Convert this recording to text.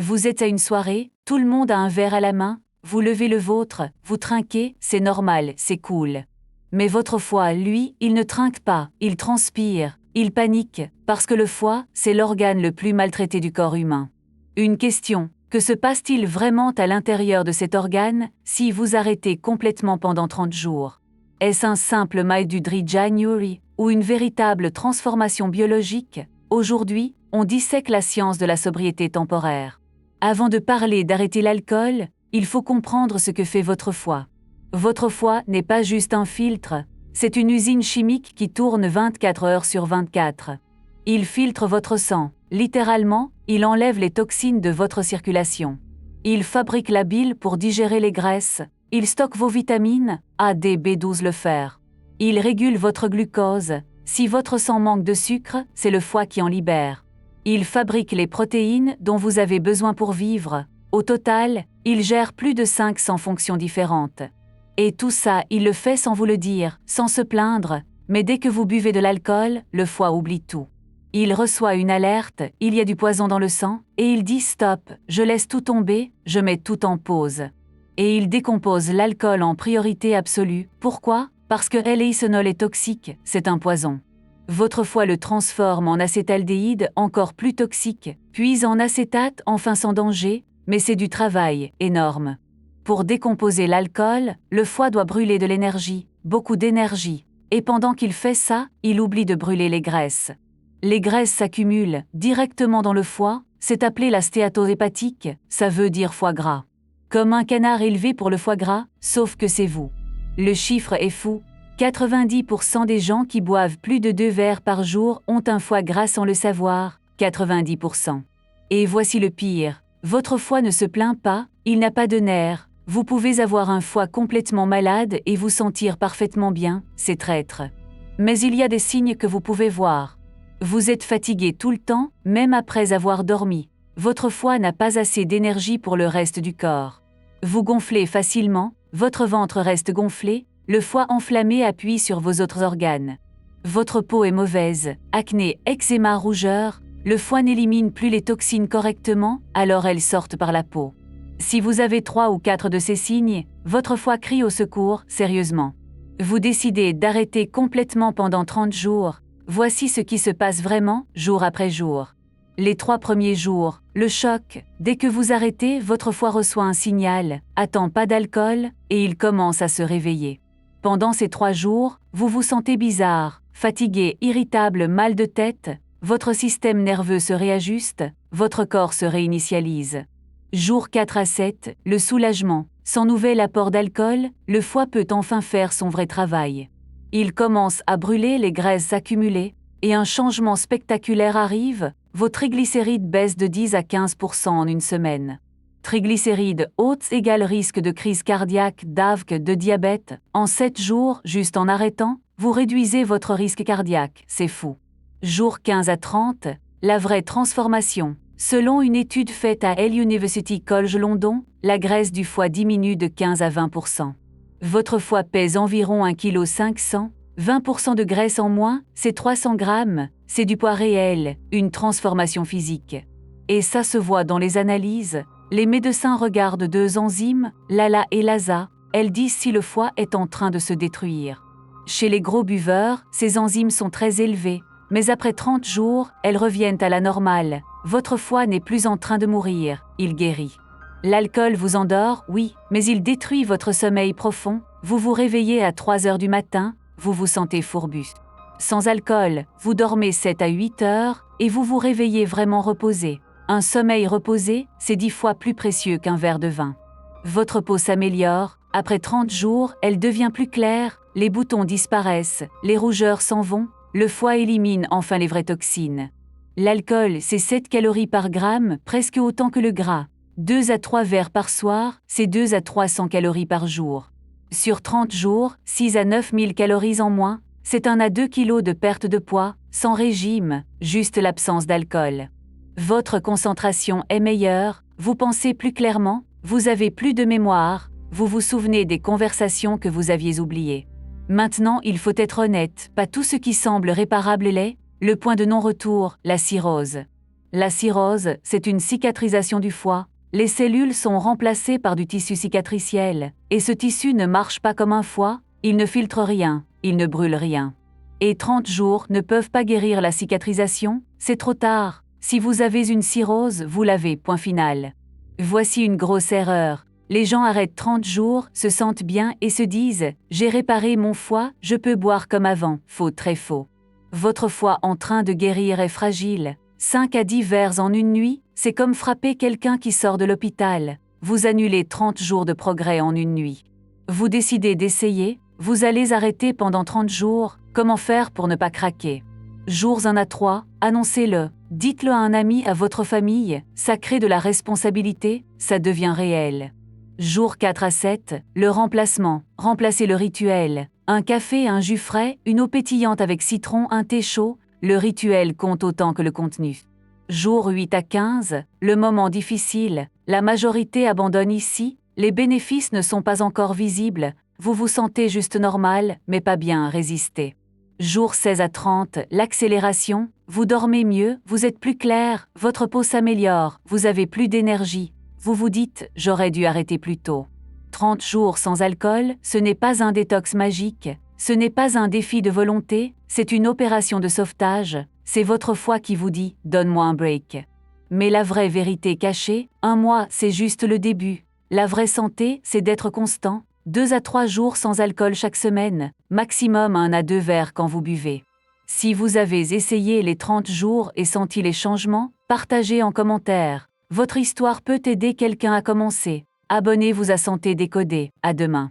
Vous êtes à une soirée, tout le monde a un verre à la main, vous levez le vôtre, vous trinquez, c'est normal, c'est cool. Mais votre foie, lui, il ne trinque pas, il transpire, il panique, parce que le foie, c'est l'organe le plus maltraité du corps humain. Une question, que se passe-t-il vraiment à l'intérieur de cet organe, si vous arrêtez complètement pendant 30 jours? Est-ce un simple mal du dry January, ou une véritable transformation biologique? Aujourd'hui, on dissèque la science de la sobriété temporaire. Avant de parler d'arrêter l'alcool, il faut comprendre ce que fait votre foie. Votre foie n'est pas juste un filtre, c'est une usine chimique qui tourne 24 heures sur 24. Il filtre votre sang, littéralement, il enlève les toxines de votre circulation. Il fabrique la bile pour digérer les graisses, il stocke vos vitamines, A, D, B12, le fer. Il régule votre glucose, si votre sang manque de sucre, c'est le foie qui en libère. Il fabrique les protéines dont vous avez besoin pour vivre. Au total, il gère plus de 500 fonctions différentes. Et tout ça, il le fait sans vous le dire, sans se plaindre, mais dès que vous buvez de l'alcool, le foie oublie tout. Il reçoit une alerte, il y a du poison dans le sang, et il dit stop, je laisse tout tomber, je mets tout en pause. Et il décompose l'alcool en priorité absolue. Pourquoi? Parce que l'ethanol est toxique, c'est un poison. Votre foie le transforme en acétaldéhyde encore plus toxique, puis en acétate enfin sans danger, mais c'est du travail énorme. Pour décomposer l'alcool, le foie doit brûler de l'énergie, beaucoup d'énergie, et pendant qu'il fait ça, il oublie de brûler les graisses. Les graisses s'accumulent directement dans le foie, c'est appelé la stéatose hépatique, ça veut dire foie gras. Comme un canard élevé pour le foie gras, sauf que c'est vous. Le chiffre est fou, 90% des gens qui boivent plus de 2 verres par jour ont un foie gras sans le savoir, 90%. Et voici le pire, votre foie ne se plaint pas, il n'a pas de nerfs. Vous pouvez avoir un foie complètement malade et vous sentir parfaitement bien, c'est traître. Mais il y a des signes que vous pouvez voir. Vous êtes fatigué tout le temps, même après avoir dormi. Votre foie n'a pas assez d'énergie pour le reste du corps. Vous gonflez facilement, votre ventre reste gonflé, le foie enflammé appuie sur vos autres organes. Votre peau est mauvaise, acné, eczéma, rougeur, le foie n'élimine plus les toxines correctement, alors elles sortent par la peau. Si vous avez 3 ou 4 de ces signes, votre foie crie au secours, sérieusement. Vous décidez d'arrêter complètement pendant 30 jours. Voici ce qui se passe vraiment, jour après jour. Les 3 premiers jours, le choc. Dès que vous arrêtez, votre foie reçoit un signal, attend pas d'alcool, et il commence à se réveiller. Pendant ces 3 jours, vous vous sentez bizarre, fatigué, irritable, mal de tête, votre système nerveux se réajuste, votre corps se réinitialise. Jour 4 à 7, le soulagement. Sans nouvel apport d'alcool, le foie peut enfin faire son vrai travail. Il commence à brûler les graisses accumulées, et un changement spectaculaire arrive, vos triglycérides baissent de 10 à 15% en une semaine. Triglycérides hautes égale risque de crise cardiaque, d'AVC, de diabète. En 7 jours, juste en arrêtant, vous réduisez votre risque cardiaque, c'est fou. Jour 15 à 30, la vraie transformation. Selon une étude faite à University College London, la graisse du foie diminue de 15 à 20%. Votre foie pèse environ 1,5 kg, 20% de graisse en moins, c'est 300 grammes, c'est du poids réel, une transformation physique. Et ça se voit dans les analyses, les médecins regardent 2 enzymes, LALA et LASA, elles disent si le foie est en train de se détruire. Chez les gros buveurs, ces enzymes sont très élevées, mais après 30 jours, elles reviennent à la normale. Votre foie n'est plus en train de mourir, il guérit. L'alcool vous endort, oui, mais il détruit votre sommeil profond, vous vous réveillez à 3 heures du matin, vous vous sentez fourbu. Sans alcool, vous dormez 7 à 8 heures, et vous vous réveillez vraiment reposé. Un sommeil reposé, c'est 10 fois plus précieux qu'un verre de vin. Votre peau s'améliore, après 30 jours, elle devient plus claire, les boutons disparaissent, les rougeurs s'en vont, le foie élimine enfin les vraies toxines. L'alcool, c'est 7 calories par gramme, presque autant que le gras. 2 à 3 verres par soir, c'est 2 à 300 calories par jour. Sur 30 jours, 6 à 9 000 calories en moins, c'est 1 à 2 kilos de perte de poids, sans régime, juste l'absence d'alcool. Votre concentration est meilleure, vous pensez plus clairement, vous avez plus de mémoire, vous vous souvenez des conversations que vous aviez oubliées. Maintenant, il faut être honnête, pas tout ce qui semble réparable l'est, le point de non-retour, la cirrhose. La cirrhose, c'est une cicatrisation du foie. Les cellules sont remplacées par du tissu cicatriciel, et ce tissu ne marche pas comme un foie, il ne filtre rien, il ne brûle rien. Et 30 jours ne peuvent pas guérir la cicatrisation, c'est trop tard. Si vous avez une cirrhose, vous l'avez, point final. Voici une grosse erreur. Les gens arrêtent 30 jours, se sentent bien et se disent « J'ai réparé mon foie, je peux boire comme avant ». Faux, très faux. Votre foie en train de guérir est fragile. 5 à 10 verres en une nuit, c'est comme frapper quelqu'un qui sort de l'hôpital. Vous annulez 30 jours de progrès en une nuit. Vous décidez d'essayer, vous allez arrêter pendant 30 jours, comment faire pour ne pas craquer? Jours 1 à 3, annoncez-le, dites-le à un ami, à votre famille, ça crée de la responsabilité, ça devient réel. Jour 4 à 7, le remplacement, remplacez le rituel. Un café, un jus frais, une eau pétillante avec citron, un thé chaud, le rituel compte autant que le contenu. Jour 8 à 15, le moment difficile, la majorité abandonne ici, les bénéfices ne sont pas encore visibles, vous vous sentez juste normal, mais pas bien, résistez. Jour 16 à 30, l'accélération, vous dormez mieux, vous êtes plus clair, votre peau s'améliore, vous avez plus d'énergie. Vous vous dites « j'aurais dû arrêter plus tôt ». 30 jours sans alcool, ce n'est pas un détox magique, ce n'est pas un défi de volonté, c'est une opération de sauvetage, c'est votre foie qui vous dit « donne-moi un break ». Mais la vraie vérité cachée, 1 mois, c'est juste le début. La vraie santé, c'est d'être constant, 2 à 3 jours sans alcool chaque semaine, maximum 1 à 2 verres quand vous buvez. Si vous avez essayé les 30 jours et senti les changements, partagez en commentaire. Votre histoire peut aider quelqu'un à commencer. Abonnez-vous à Santé Décodée. À demain.